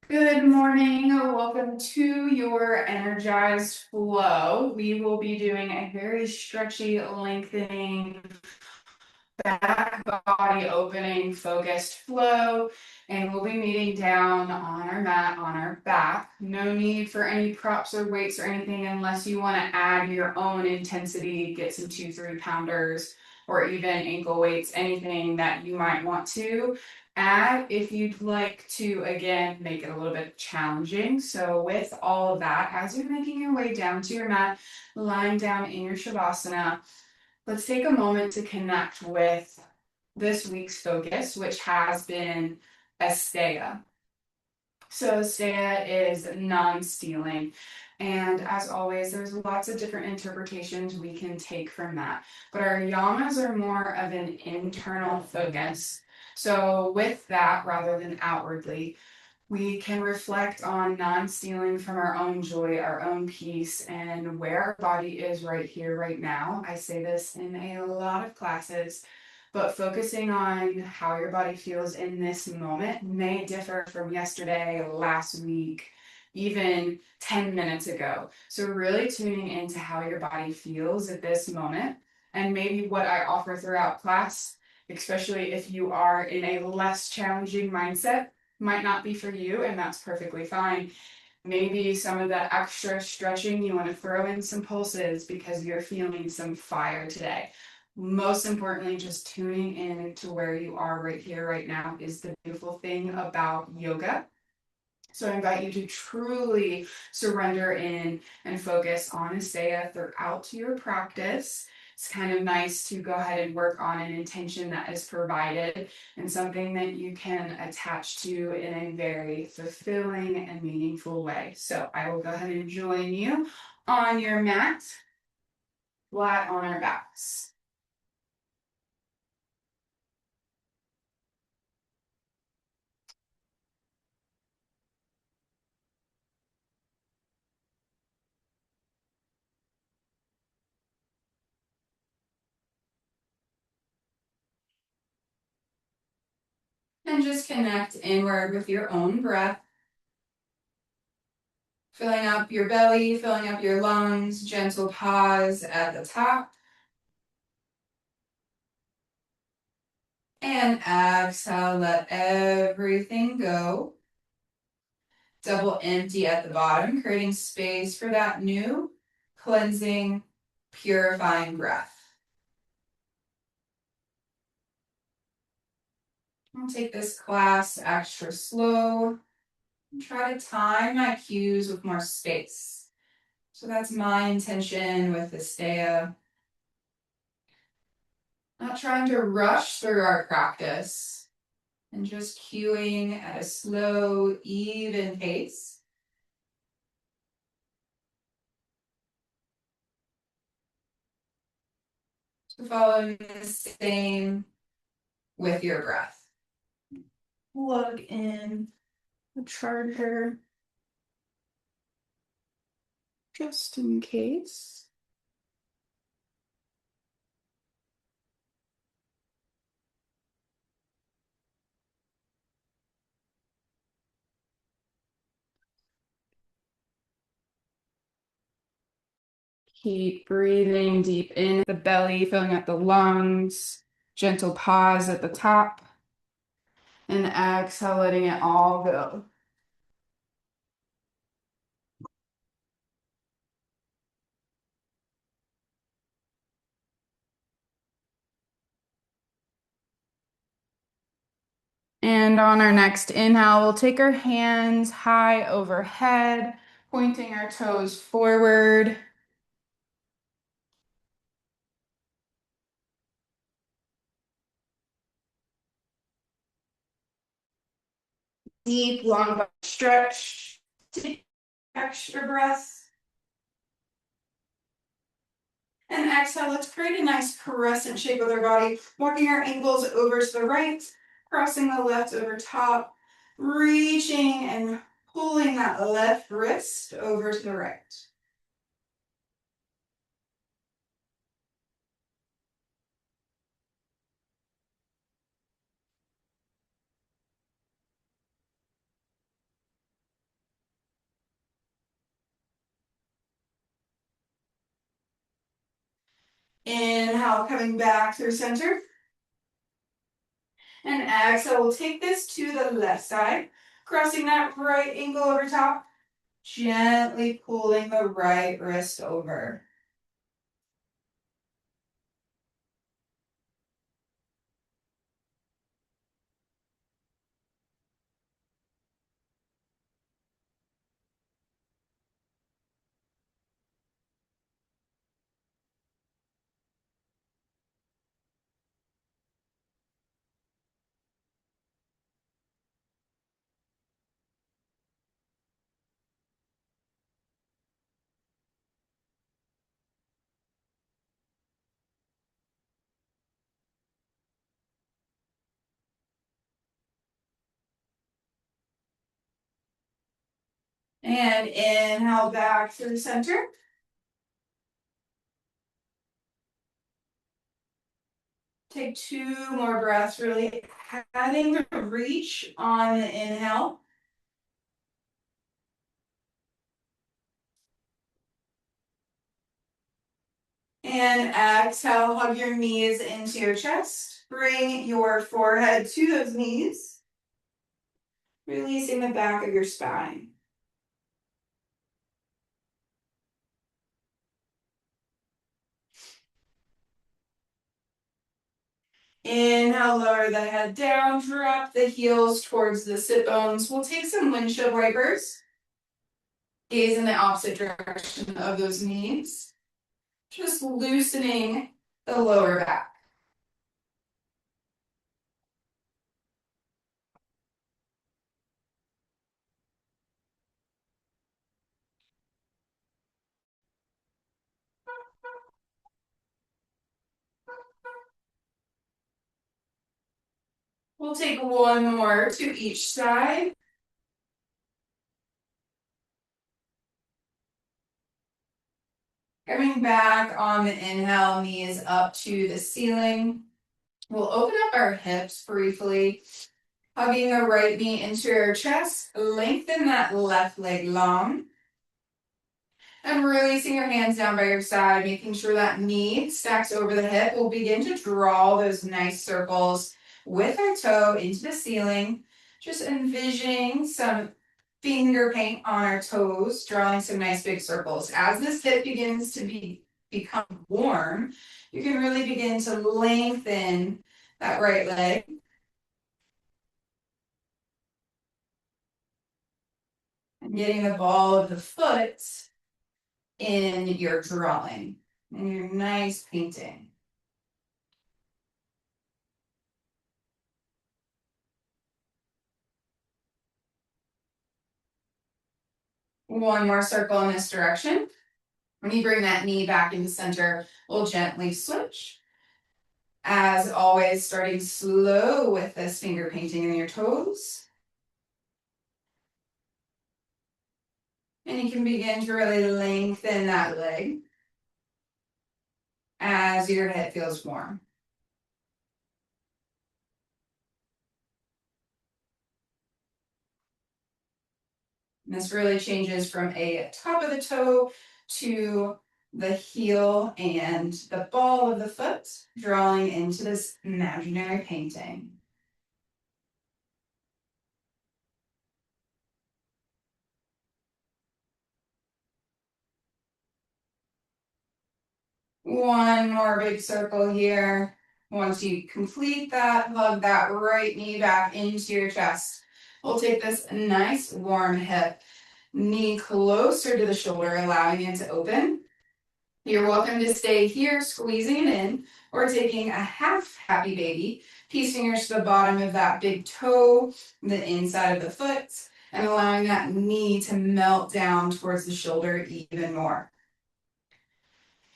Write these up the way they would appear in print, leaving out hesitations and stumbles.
Good morning. Welcome to your energized flow. We will be doing a very stretchy, lengthening, back body opening, focused flow. And we'll be meeting down on our mat on our back. No need for any props or weights or anything unless you want to add your own intensity, get some 2-3 pounders or even ankle weights, anything that you might want to add if you'd like to, again, make it a little bit challenging. So with all of that, as you're making your way down to your mat, lying down in your Shavasana, let's take a moment to connect with this week's focus, which has been Asteya. So Asteya is non-stealing. And as always, there's lots of different interpretations we can take from that. But our yamas are more of an internal focus. So with that, rather than outwardly, we can reflect on non-stealing from our own joy, our own peace, and where our body is right here, right now. I say this in a lot of classes, but focusing on how your body feels in this moment may differ from yesterday, last week, even 10 minutes ago. So, really tuning into how your body feels at this moment, and maybe what I offer throughout class, especially if you are in a less challenging mindset, might not be for you, and that's perfectly fine. Maybe some of the extra stretching, you want to throw in some pulses because you're feeling some fire today. Most importantly, just tuning in to where you are right here, right now is the beautiful thing about yoga. So I invite you to truly surrender in and focus on Asteya throughout your practice. It's kind of nice to go ahead and work on an intention that is provided and something that you can attach to in a very fulfilling and meaningful way. So I will go ahead and join you on your mat, flat on our backs. And just connect inward with your own breath. Filling up your belly, filling up your lungs, gentle pause at the top. And exhale, let everything go. Double empty at the bottom, creating space for that new, cleansing, purifying breath. I'll take this class extra slow. And try to time my cues with more space. So that's my intention with this day. Not trying to rush through our practice and just cueing at a slow, even pace. So following the same with your breath. Plug in the charger just in case. Keep breathing deep in the belly, filling up the lungs. Gentle pause at the top. And exhale, letting it all go. And on our next inhale, we'll take our hands high overhead, pointing our toes forward. Deep, long stretch. Take extra breath. And exhale, let's create a nice crescent shape with our body, walking our ankles over to the right, crossing the left over top, reaching and pulling that left wrist over to the right. Inhale, coming back through center. And exhale, we'll take this to the left side, crossing that right ankle over top, gently pulling the right wrist over. And inhale back through center. Take 2 more breaths, really adding the reach on the inhale. And exhale, hug your knees into your chest. Bring your forehead to those knees, releasing the back of your spine. Inhale, lower the head down, drop the heels towards the sit bones. We'll take some windshield wipers. Gaze in the opposite direction of those knees. Just loosening the lower back. We'll take 1 more to each side. Coming back on the inhale, knees up to the ceiling. We'll open up our hips briefly, hugging the right knee into your chest. Lengthen that left leg long. And releasing your hands down by your side, making sure that knee stacks over the hip. We'll begin to draw those nice circles with our toe into the ceiling. Just envisioning some finger paint on our toes, drawing some nice big circles. As this hip begins to become warm, you can really begin to lengthen that right leg. And getting the ball of the foot in your drawing, in your nice painting. One more circle in this direction. When you bring that knee back into center, we'll gently switch. As always, starting slow with this finger painting in your toes. And you can begin to really lengthen that leg as your head feels warm. And this really changes from a top of the toe to the heel and the ball of the foot, drawing into this imaginary painting. One more big circle here. Once you complete that, hug that right knee back into your chest. We'll take this nice warm hip, knee closer to the shoulder, allowing it to open. You're welcome to stay here, squeezing it in, or taking a half happy baby, peace fingers to the bottom of that big toe, the inside of the foot, and allowing that knee to melt down towards the shoulder even more.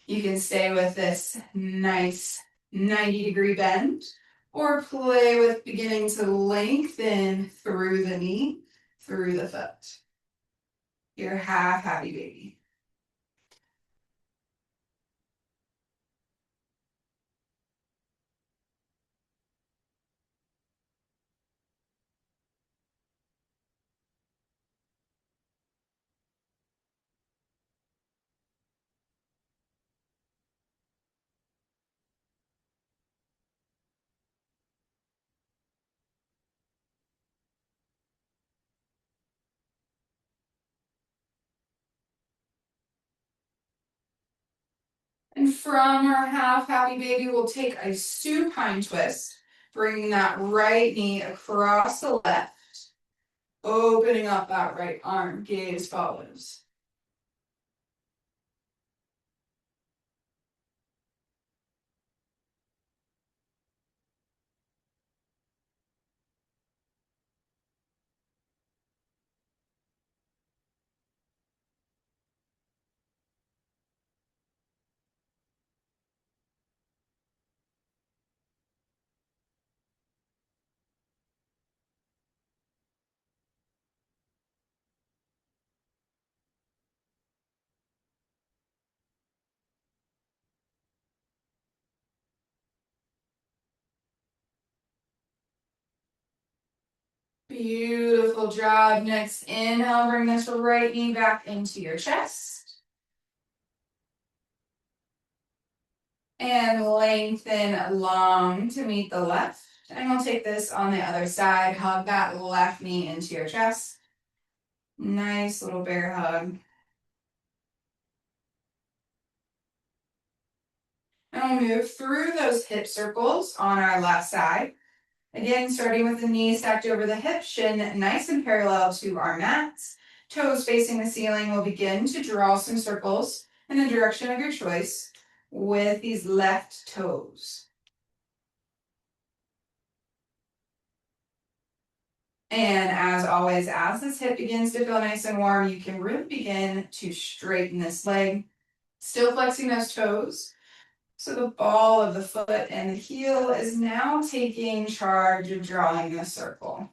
You can stay with this nice 90-degree bend, or play with beginning to lengthen through the knee, through the foot. Your half happy baby. And from our half happy baby, we'll take a supine twist, bringing that right knee across the left, opening up that right arm, gaze follows. Beautiful job. Next inhale, bring this right knee back into your chest. And lengthen long to meet the left. And we'll take this on the other side. Hug that left knee into your chest. Nice little bear hug. And we'll move through those hip circles on our left side. Again, starting with the knees stacked over the hip, shin nice and parallel to our mats. Toes facing the ceiling. We'll begin to draw some circles in the direction of your choice with these left toes. And as always, as this hip begins to feel nice and warm, you can really begin to straighten this leg. Still flexing those toes. So the ball of the foot and the heel is now taking charge of drawing the circle.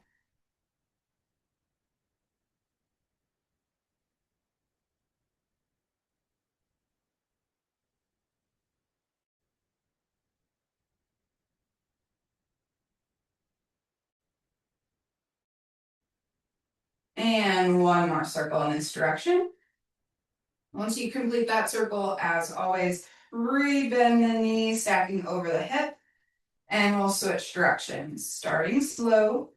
And one more circle in this direction. Once you complete that circle, as always, rebend the knee, stacking over the hip, and we'll switch directions, starting slow.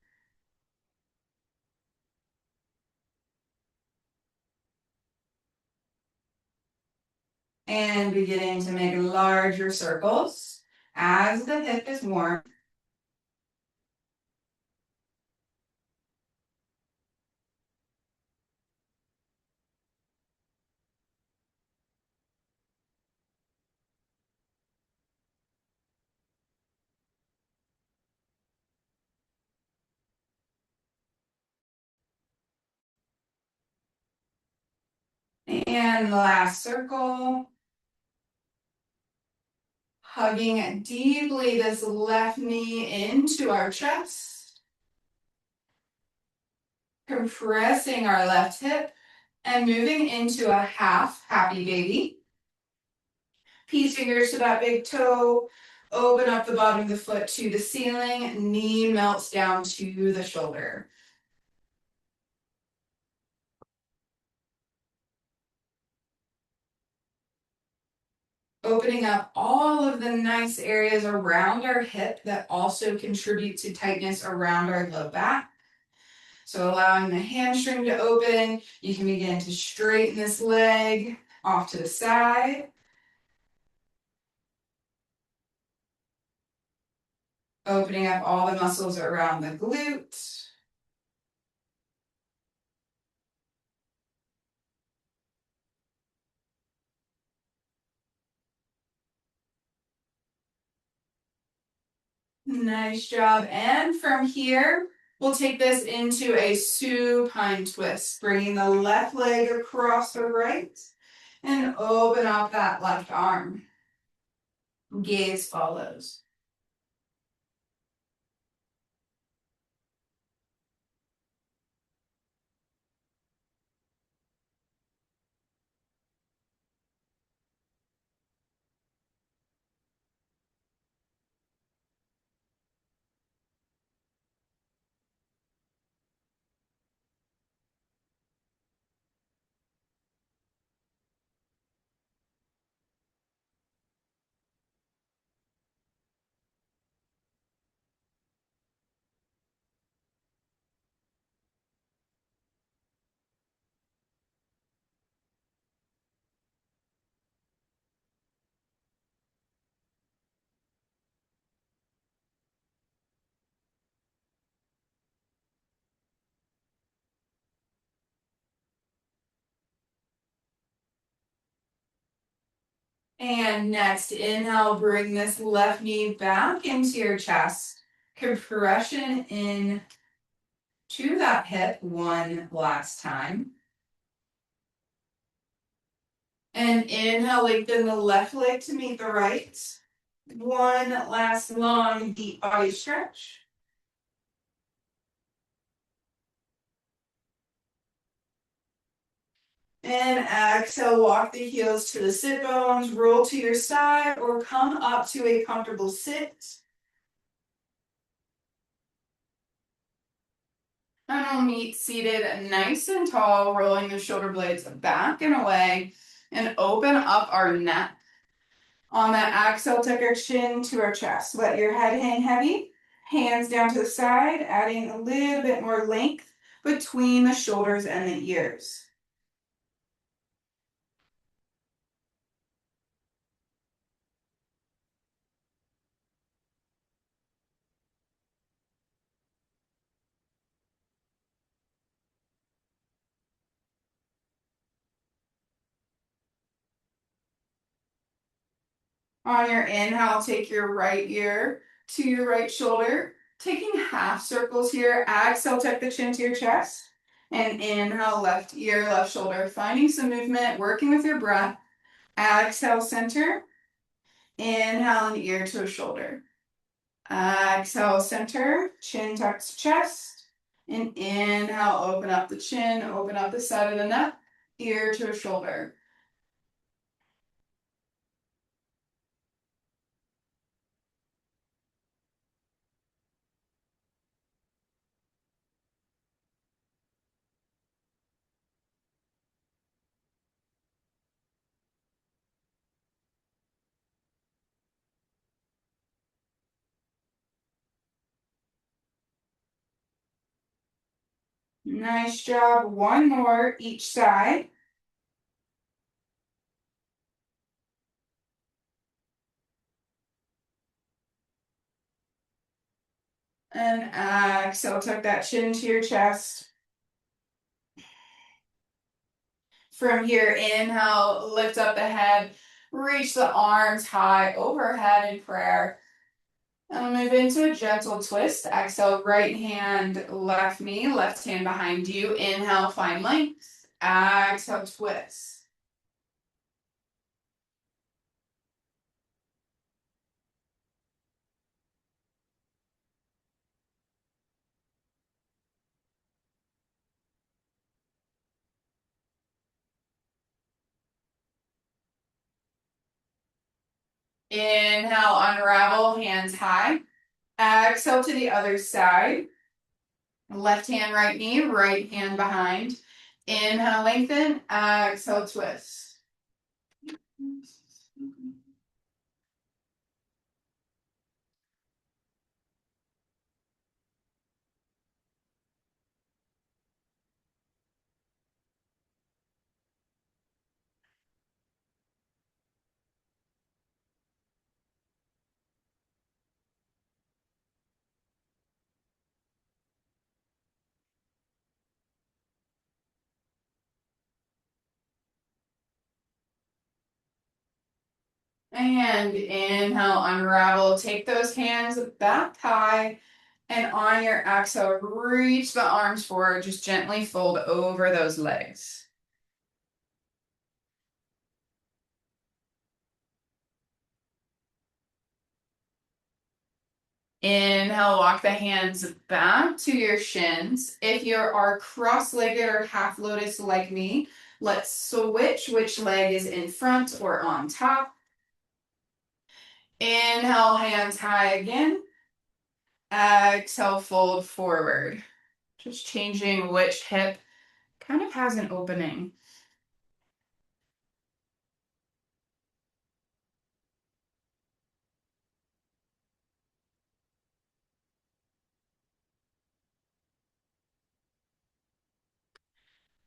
And beginning to make larger circles as the hip is warm. And last circle. Hugging deeply this left knee into our chest. Compressing our left hip and moving into a half happy baby. Peace fingers to that big toe. Open up the bottom of the foot to the ceiling. Knee melts down to the shoulder. Opening up all of the nice areas around our hip that also contribute to tightness around our low back. So allowing the hamstring to open, you can begin to straighten this leg off to the side. Opening up all the muscles around the glute. Nice job. And from here, we'll take this into a supine twist, bringing the left leg across the right and open up that left arm. Gaze follows. And next, inhale, bring this left knee back into your chest. Compression in to that hip one last time. And inhale, lengthen the left leg to meet the right. One last long, deep body stretch. And exhale, walk the heels to the sit bones, roll to your side, or come up to a comfortable sit. And we'll meet seated nice and tall, rolling the shoulder blades back and away, and open up our neck. On that exhale, tuck our chin to our chest. Let your head hang heavy, hands down to the side, adding a little bit more length between the shoulders and the ears. On your inhale, take your right ear to your right shoulder, taking half circles here. Exhale, tuck the chin to your chest. And inhale, left ear, left shoulder, finding some movement, working with your breath. Exhale, center. Inhale, an ear to a shoulder. Exhale, center, chin tucks to chest. And inhale, open up the chin, open up the side of the neck, ear to a shoulder. Nice job. One more each side. And exhale, tuck that chin to your chest. From here, inhale, lift up the head, reach the arms high overhead in prayer. And move into a gentle twist. Exhale, right hand, left knee, left hand behind you. Inhale, find length. Exhale, twist. Inhale, unravel, hands high. Exhale to the other side. Left hand, right knee, right hand behind. Inhale, lengthen. Exhale, twist. And inhale, unravel. Take those hands back high. And on your exhale, reach the arms forward. Just gently fold over those legs. Inhale, walk the hands back to your shins. If you are cross-legged or half lotus like me, let's switch which leg is in front or on top. Inhale, hands high again. Exhale, fold forward. Just changing which hip kind of has an opening.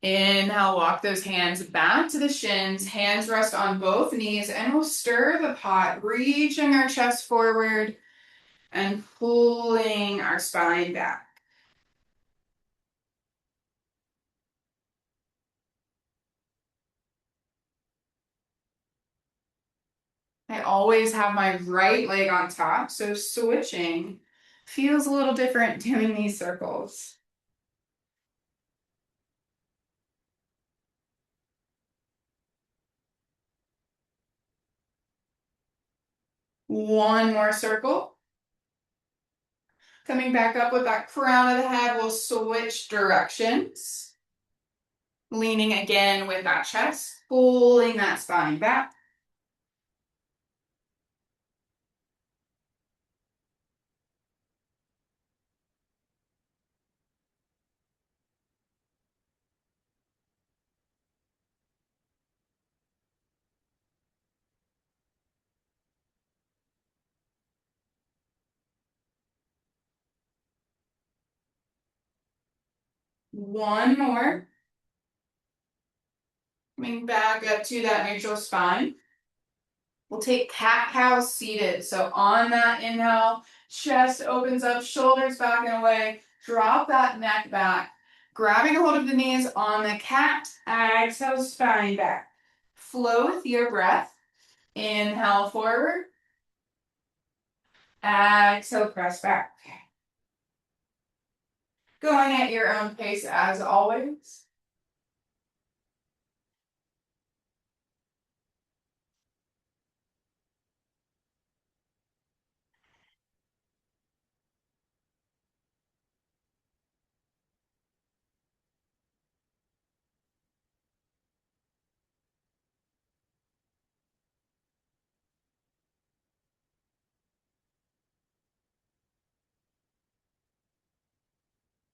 Inhale, walk those hands back to the shins. Hands rest on both knees, and we'll stir the pot, reaching our chest forward and pulling our spine back. I always have my right leg on top, so switching feels a little different doing these circles. One more circle. Coming back up with that crown of the head, we'll switch directions. Leaning again with that chest, pulling that spine back. One more. Coming back up to that neutral spine. We'll take cat-cow seated. So on that inhale, chest opens up, shoulders back and away. Drop that neck back. Grabbing a hold of the knees on the cat. Exhale, spine back. Flow with your breath. Inhale forward. Exhale, press back. Going at your own pace as always.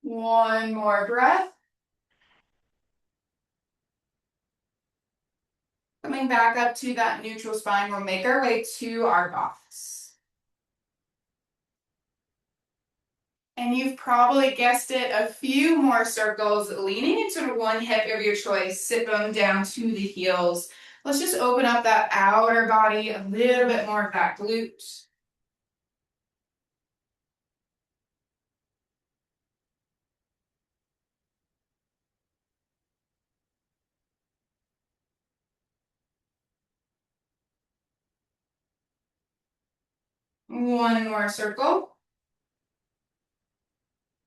One more breath. Coming back up to that neutral spine, we'll make our way to our box. And you've probably guessed it, a few more circles, leaning into one hip of your choice, sit bone down to the heels. Let's just open up that outer body, a little bit more of that glute. One more circle.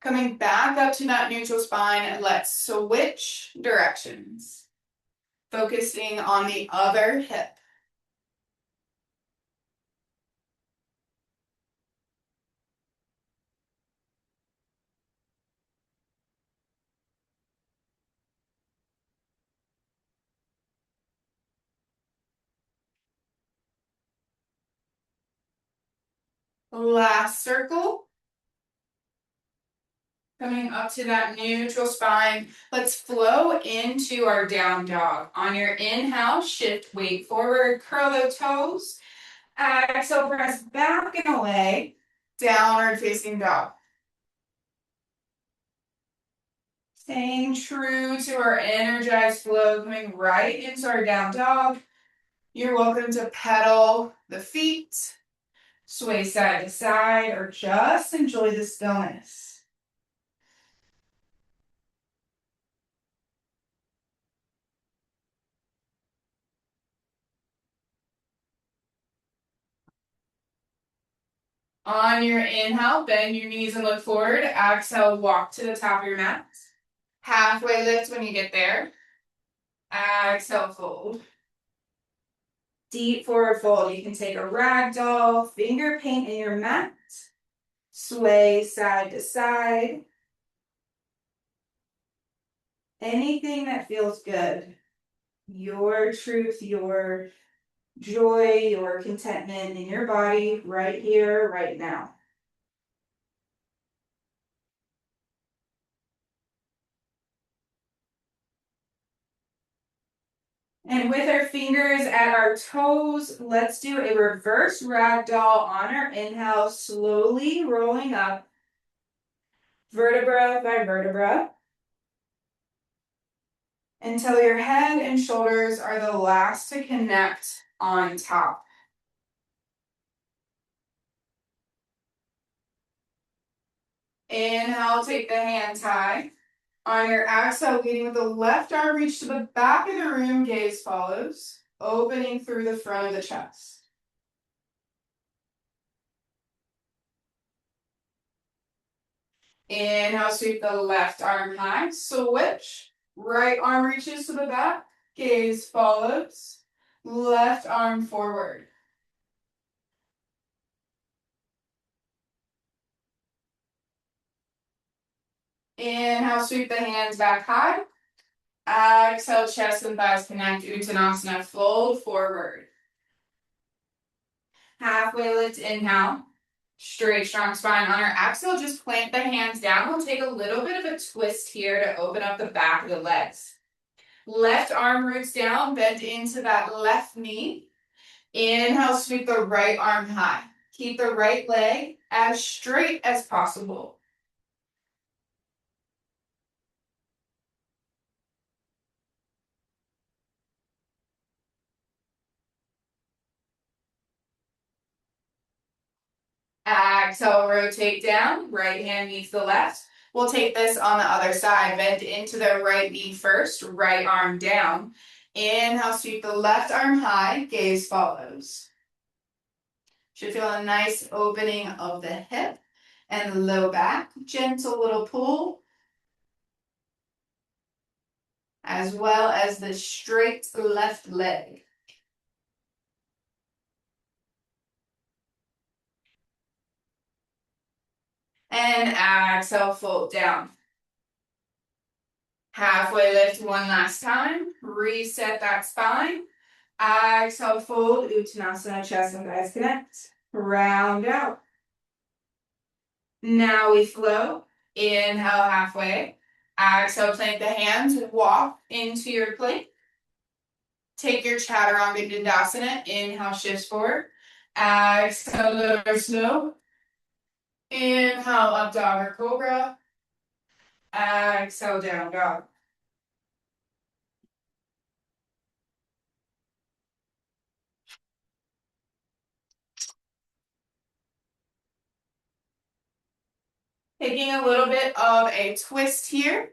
Coming back up to that neutral spine, let's switch directions. Focusing on the other hip. Last circle. Coming up to that neutral spine, let's flow into our down dog. On your inhale, shift weight forward, curl the toes. Exhale, press back and away, downward facing dog. Staying true to our energized flow, coming right into our down dog. You're welcome to pedal the feet, sway side to side, or just enjoy the stillness. On your inhale, bend your knees and look forward. Exhale, walk to the top of your mat. Halfway lift when you get there. Exhale, fold. Deep forward fold. You can take a ragdoll, finger paint in your mat. Sway side to side. Anything that feels good. Your truth, your joy, your contentment in your body right here, right now. And with our fingers at our toes, let's do a reverse ragdoll on our inhale, slowly rolling up, vertebra by vertebra, until your head and shoulders are the last to connect on top. Inhale, take the hand tie. On your exhale, leading with the left arm, reach to the back of the room, gaze follows, opening through the front of the chest. Inhale, sweep the left arm high, switch. Right arm reaches to the back, gaze follows. Left arm forward. Inhale, sweep the hands back high. Exhale, chest and thighs connect, Uttanasana, fold forward. Halfway lift, inhale. Straight, strong spine. On our exhale, just plant the hands down. We'll take a little bit of a twist here to open up the back of the legs. Left arm roots down, bend into that left knee. Inhale, sweep the right arm high. Keep the right leg as straight as possible. Exhale, rotate down. Right hand meets the left. We'll take this on the other side. Bend into the right knee first. Right arm down. Inhale, sweep the left arm high. Gaze follows. Should feel a nice opening of the hip and the low back. Gentle little pull. As well as the straight left leg. And exhale, fold down. Halfway lift one last time. Reset that spine. Exhale, fold, Uttanasana, chest and thighs connect. Round out. Now we flow. Inhale, halfway. Exhale, plant the hands, walk into your plank. Take your Chaturanga Dandasana. Inhale, shifts forward. Exhale, lower slow. Inhale, up dog or cobra. Exhale, down dog. Taking a little bit of a twist here.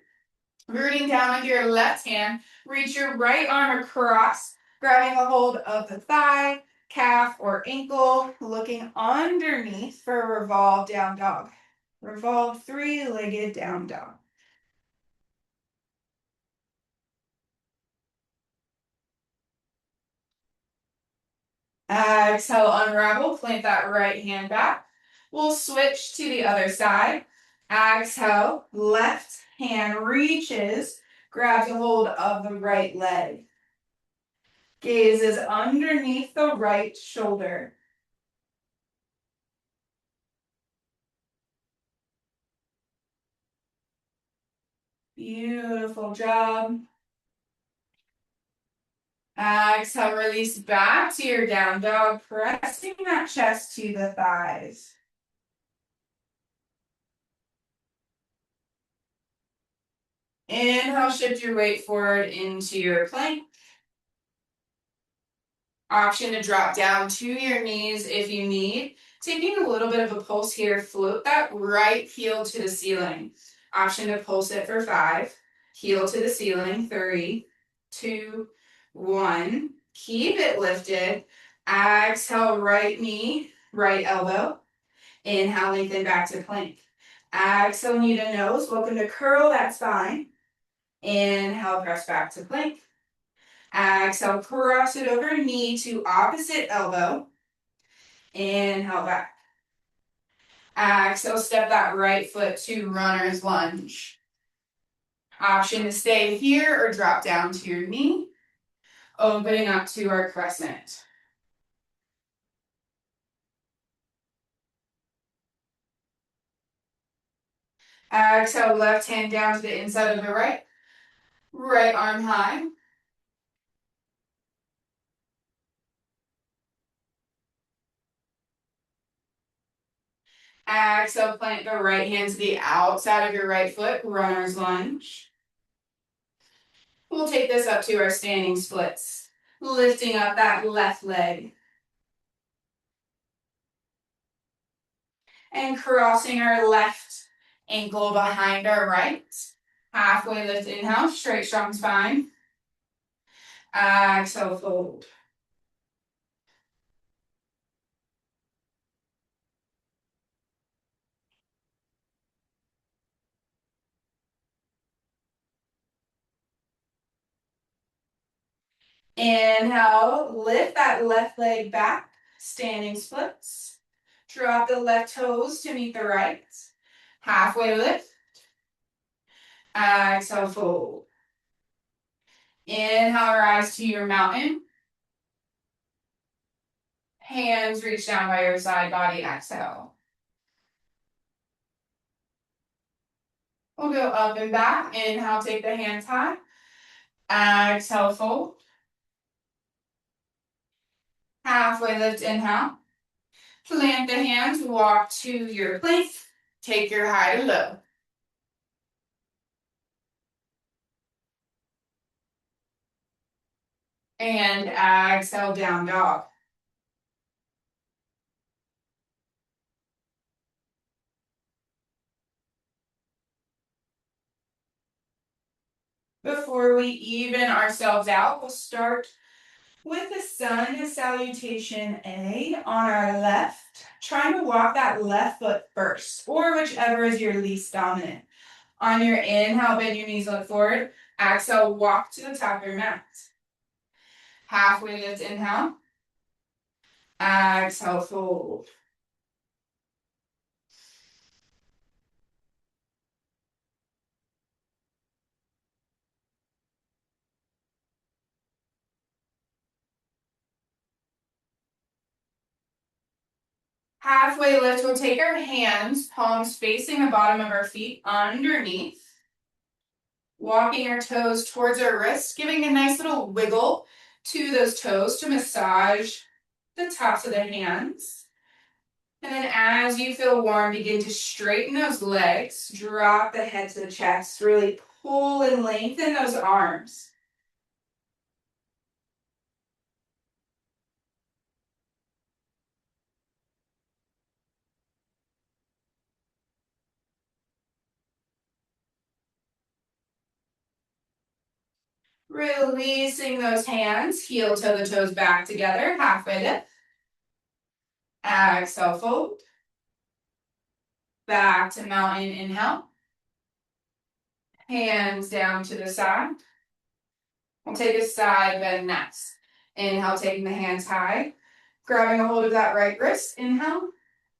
Rooting down with your left hand. Reach your right arm across, grabbing a hold of the thigh, calf, or ankle, looking underneath for a revolve down dog. Revolve three-legged down dog. Exhale, unravel, plant that right hand back. We'll switch to the other side. Exhale, left hand reaches, grabs a hold of the right leg. Gaze is underneath the right shoulder. Beautiful job. Exhale, release back to your down dog, pressing that chest to the thighs. Inhale, shift your weight forward into your plank. Option to drop down to your knees if you need. Taking a little bit of a pulse here, float that right heel to the ceiling. Option to pulse it for 5. Heel to the ceiling, 3, 2, 1. Keep it lifted. Exhale, right knee, right elbow. Inhale, lengthen back to plank. Exhale, knee to nose. Welcome to curl that spine. Inhale, press back to plank. Exhale, cross it over, knee to opposite elbow. Inhale back. Exhale, step that right foot to runner's lunge. Option to stay here or drop down to your knee. Opening up to our crescent. Exhale, left hand down to the inside of the right. Right arm high. Exhale, plant the right hand to the outside of your right foot, runner's lunge. We'll take this up to our standing splits, lifting up that left leg. And crossing our left ankle behind our right. Halfway lift, inhale, straight, strong spine. Exhale, fold. Inhale, lift that left leg back, standing splits. Drop the left toes to meet the right. Halfway lift. Exhale, fold. Inhale, rise to your mountain. Hands reach down by your side body, exhale. We'll go up and back. Inhale, take the hands high. Exhale, fold. Halfway lift, inhale. Plant the hands, walk to your plank. Take your high to low. And exhale, down dog. Before we even ourselves out, we'll start with the sun salutation A on our left. Trying to walk that left foot first, or whichever is your least dominant. On your inhale, bend your knees, look forward. Exhale, walk to the top of your mat. Halfway lift, inhale. Exhale, fold. Halfway lift, we'll take our hands, palms facing the bottom of our feet underneath. Walking our toes towards our wrists, giving a nice little wiggle to those toes to massage the tops of the hands. And then as you feel warm, begin to straighten those legs, drop the head to the chest, really pull and lengthen those arms. Releasing those hands, heel toe the toes back together, halfway lift. Exhale, fold. Back to mountain, inhale. Hands down to the side. We'll take a side bend next. Inhale, taking the hands high. Grabbing a hold of that right wrist, inhale.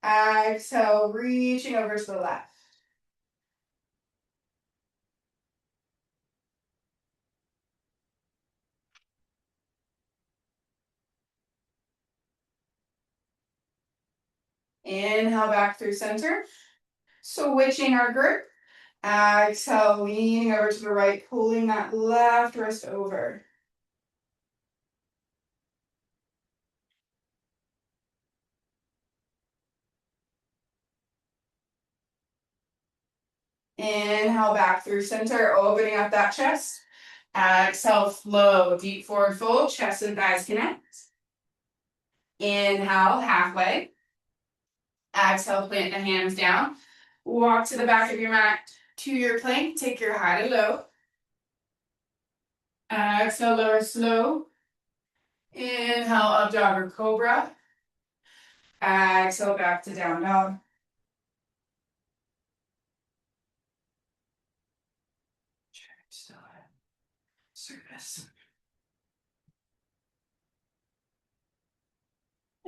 Exhale, reaching over to the left. Inhale back through center. Switching our grip. Exhale, leaning over to the right, pulling that left wrist over. Inhale back through center, opening up that chest. Exhale, flow, deep forward fold, chest and thighs connect. Inhale, halfway. Exhale, plant the hands down. Walk to the back of your mat to your plank. Take your high to low. Exhale, lower slow. Inhale, up dog or cobra. Exhale, back to down dog. Still at service.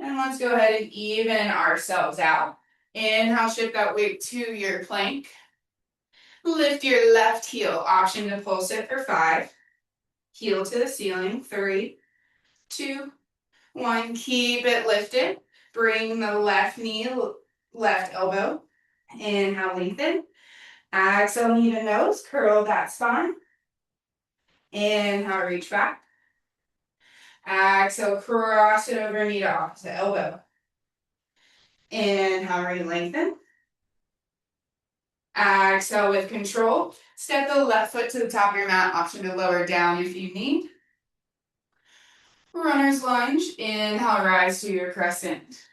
And let's go ahead and even ourselves out. Inhale, shift that weight to your plank. Lift your left heel. Option to pulse it for 5. Heel to the ceiling. 3, 2, 1. Keep it lifted. Bring the left knee, left elbow. Inhale, lengthen. Exhale, knee to nose. Curl that spine. Inhale, reach back. Exhale, cross it over, knee to opposite elbow. Inhale, re-lengthen. Exhale with control. Step the left foot to the top of your mat. Option to lower down if you need. Runner's lunge. Inhale, rise to your crescent.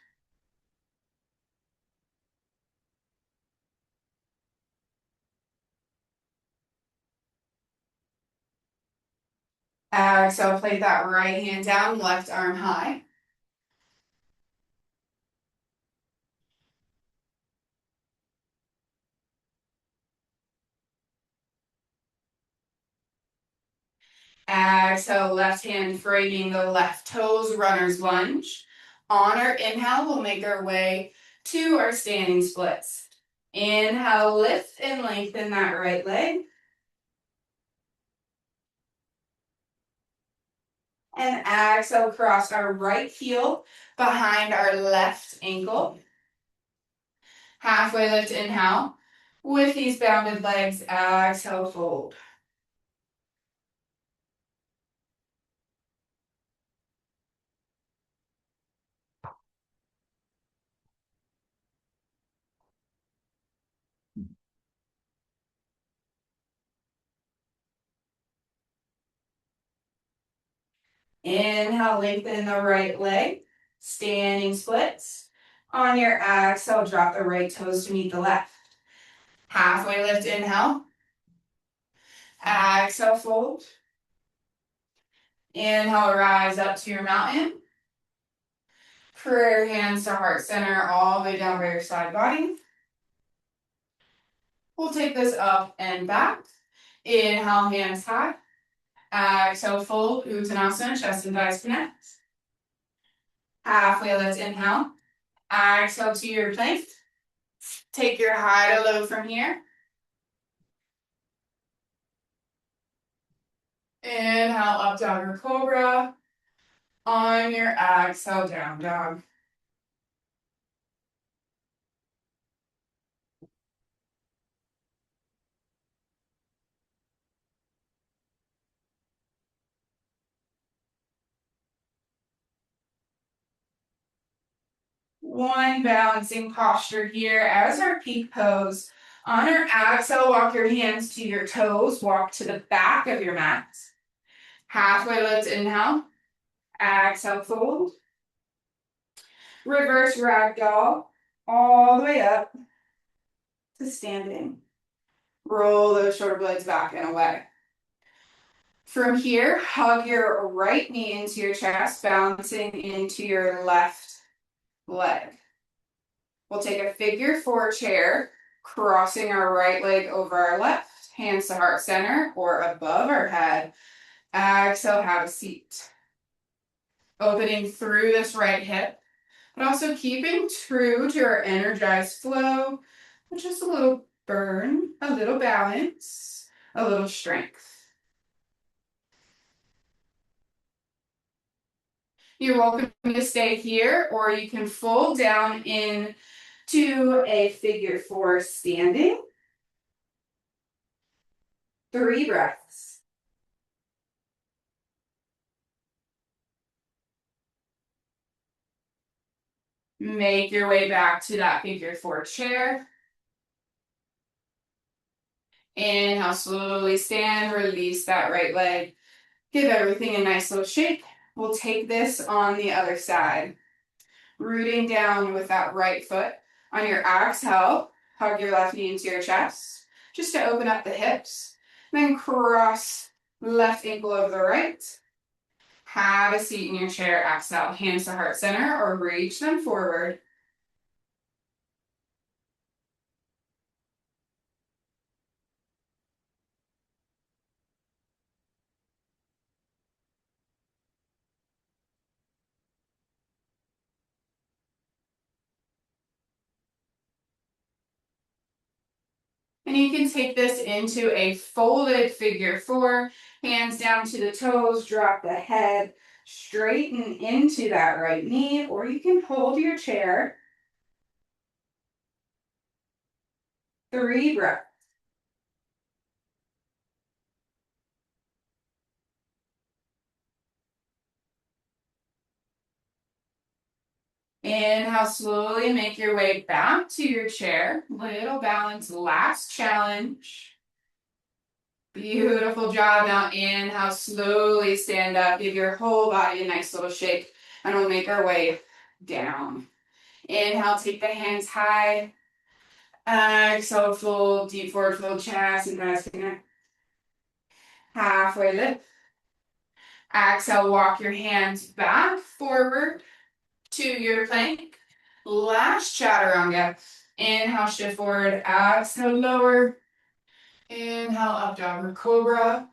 Exhale, place that right hand down, left arm high. Exhale, left hand framing the left toes, runner's lunge. On our inhale, we'll make our way to our standing splits. Inhale, lift and lengthen that right leg. And exhale, cross our right heel behind our left ankle. Halfway lift, inhale. With these bounded legs, exhale, fold. Inhale, lengthen the right leg. Standing splits. On your exhale, drop the right toes to meet the left. Halfway lift, inhale. Exhale, fold. Inhale, rise up to your mountain. Prayer hands to heart center all the way down by your side body. We'll take this up and back. Inhale, hands high. Exhale, fold, Uttanasana, chest and thighs connect. Halfway lift, inhale. Exhale to your plank. Take your high to low from here. Inhale, up dog or cobra. On your exhale, down dog. One balancing posture here as our peak pose. On our exhale, walk your hands to your toes. Walk to the back of your mat. Halfway lift, inhale. Exhale, fold. Reverse ragdoll all the way up to standing. Roll those shoulder blades back and away. From here, hug your right knee into your chest, bouncing into your left leg. We'll take a figure four chair, crossing our right leg over our left, hands to heart center or above our head. Exhale, have a seat. Opening through this right hip, but also keeping true to our energized flow, with just a little burn, a little balance, a little strength. You're welcome to stay here, or you can fold down into a figure four standing. 3 breaths. Make your way back to that figure four chair. Inhale, slowly stand, release that right leg. Give everything a nice little shake. We'll take this on the other side. Rooting down with that right foot. On your exhale, hug your left knee into your chest, just to open up the hips. Then cross left ankle over the right. Have a seat in your chair. Exhale, hands to heart center or reach them forward. And you can take this into a folded figure four, hands down to the toes, drop the head, straighten into that right knee, or you can hold your chair. 3 breaths. Inhale, slowly make your way back to your chair. Little balance, last challenge. Beautiful job. Now inhale, slowly stand up. Give your whole body a nice little shake. And we'll make our way down. Inhale, take the hands high. Exhale, fold, deep forward fold, chest and thighs connect. Halfway lift. Exhale, walk your hands back, forward to your plank. Last chaturanga. Inhale, shift forward. Exhale, lower. Inhale, up dog or cobra.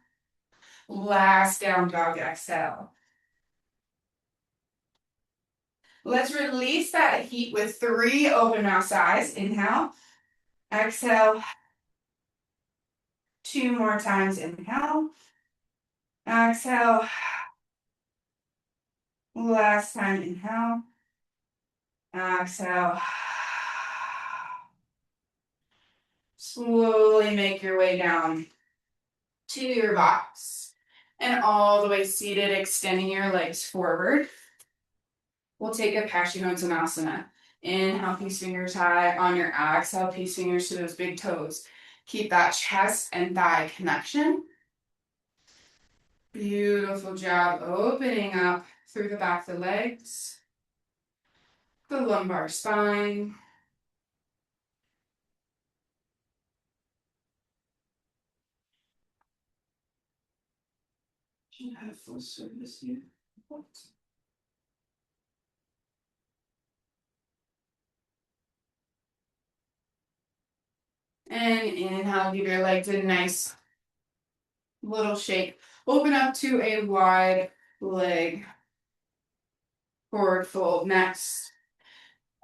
Last down dog exhale. Let's release that heat with 3 open mouth sighs. Inhale, exhale. 2 more times. Inhale, exhale. Last time. Inhale, exhale. Slowly make your way down to your box and all the way seated, extending your legs forward. We'll take a Paschimottanasana. Inhale, peace fingers high. On your exhale, peace fingers to those big toes. Keep that chest and thigh connection. Beautiful job opening up through the back of the legs, the lumbar spine. Should have full service here. What? And inhale, give your legs a nice little shake. Open up to a wide leg forward fold. Next,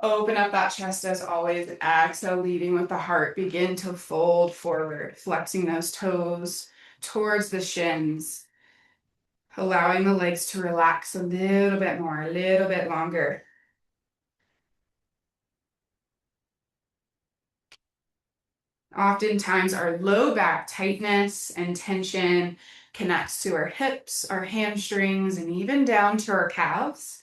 open up that chest as always. Exhale, leading with the heart. Begin to fold forward, flexing those toes towards the shins, allowing the legs to relax a little bit more, a little bit longer. Oftentimes, our low back tightness and tension connects to our hips, our hamstrings, and even down to our calves.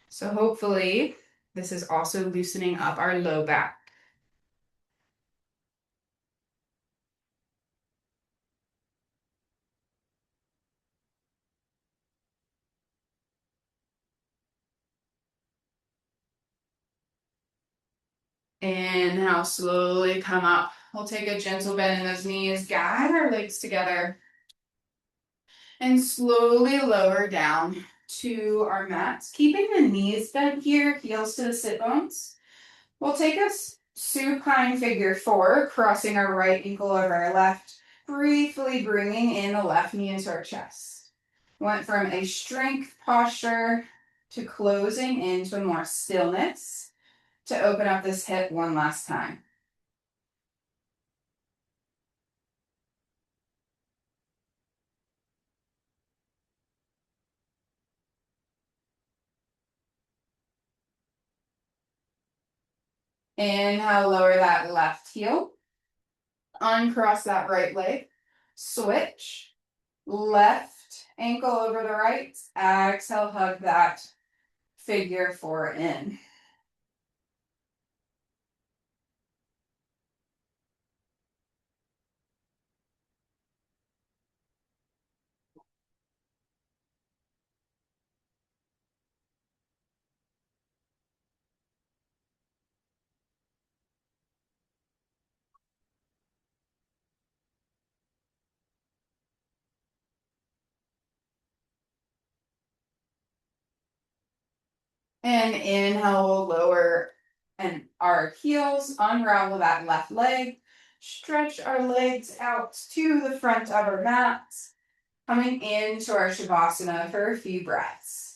So hopefully, this is also loosening up our low back. Inhale, slowly come up. We'll take a gentle bend in those knees, guide our legs together, and slowly lower down to our mats. Keeping the knees bent here, heels to the sit bones. We'll take a supine figure 4, crossing our right ankle over our left, briefly bringing in the left knee into our chest. Went from a strength posture to closing into more stillness to open up this hip one last time. Inhale, lower that left heel. Uncross that right leg. Switch. Left ankle over the right. Exhale, hug that figure 4 in. And inhale, we'll lower and our heels, unravel that left leg, stretch our legs out to the front of our mats, coming into our Shavasana for a few breaths.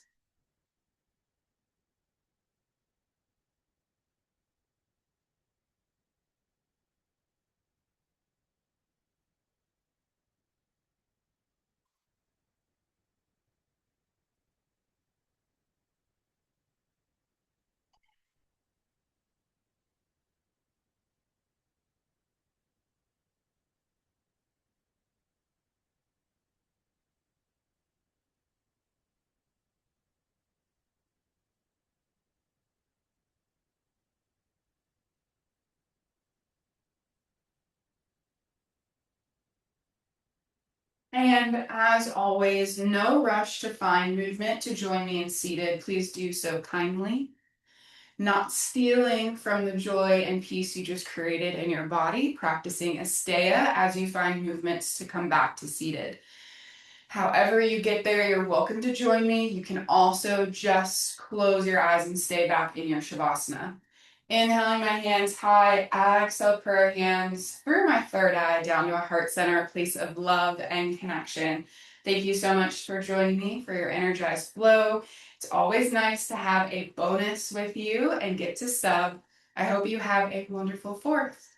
And as always, no rush to find movement to join me in seated. Please do so kindly. Not stealing from the joy and peace you just created in your body, practicing asteya as you find movements to come back to seated. However you get there, you're welcome to join me. You can also just close your eyes and stay back in your Shavasana. Inhaling my hands high, exhale, prayer hands through my third eye down to a heart center, a place of love and connection. Thank you so much for joining me for your energized flow. It's always nice to have a bonus with you and get to sub. I hope you have a wonderful fourth.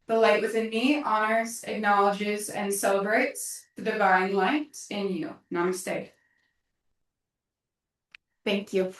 The light within me honors, acknowledges, and celebrates the divine light in you. Namaste. Thank you.